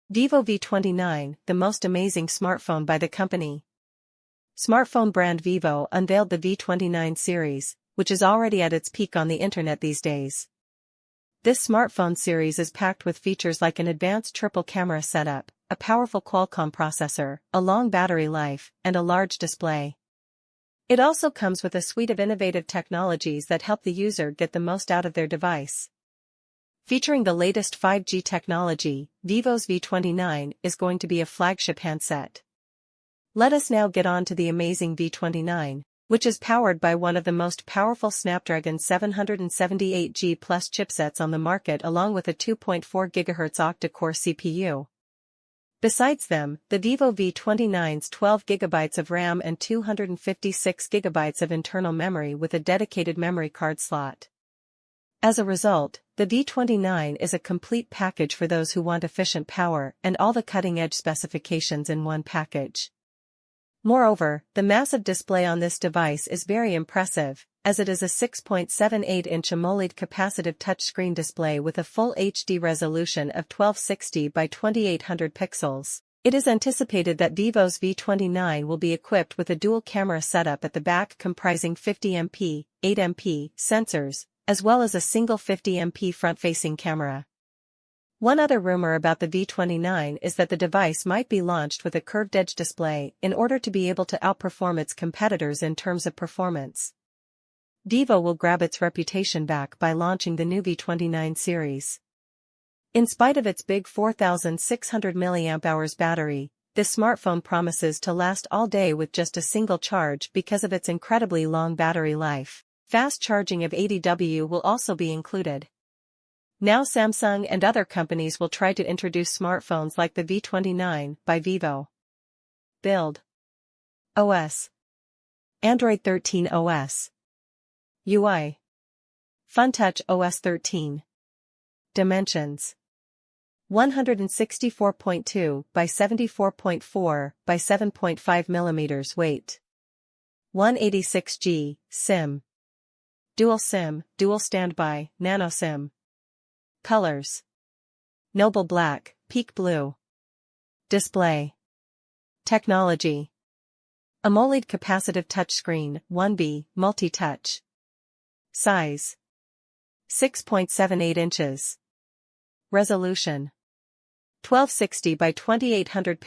Vivo V29, the most amazing smartphone by the company. Smartphone brand Vivo unveiled the V29 series, which is already at its peak on the internet these days. This smartphone series is packed with features like an advanced triple camera setup, a powerful Qualcomm processor, a long battery life, and a large display. It also comes with a suite of innovative technologies that help the user get the most out of their device. Featuring the latest 5G technology, Vivo's V29 is going to be a flagship handset. Let us now get on to the amazing V29, which is powered by one of the most powerful Snapdragon 778G Plus chipsets on the market along with a 2.4 GHz octa-core CPU. Besides them, the Vivo V29's 12 GB of RAM and 256 GB of internal memory with a dedicated memory card slot. As a result, the V29 is a complete package for those who want efficient power and all the cutting-edge specifications in one package. Moreover, the massive display on this device is very impressive, as it is a 6.78-inch AMOLED capacitive touchscreen display with a full HD resolution of 1260 by 2800 pixels. It is anticipated that Vivo's V29 will be equipped with a dual-camera setup at the back comprising 50MP, 8MP sensors, as well as a single 50MP front-facing camera. One other rumor about the V29 is that the device might be launched with a curved-edge display in order to be able to outperform its competitors in terms of performance. Vivo will grab its reputation back by launching the new V29 series. In spite of its big 4,600 mAh battery, this smartphone promises to last all day with just a single charge because of its incredibly long battery life. Fast charging of 80W will also be included. Now Samsung and other companies will try to introduce smartphones like the V29 by Vivo. Build. OS. Android 13 OS. UI. FunTouch OS 13. Dimensions. 164.2 by 74.4 by 7.5 mm weight. 186G, SIM. Dual SIM, dual standby, nano SIM. Colors. Noble Black, Peak Blue. Display. Technology. AMOLED capacitive touchscreen, 1B, multi-touch. Size. 6.78 inches. Resolution. 1260 by 2800 pixels.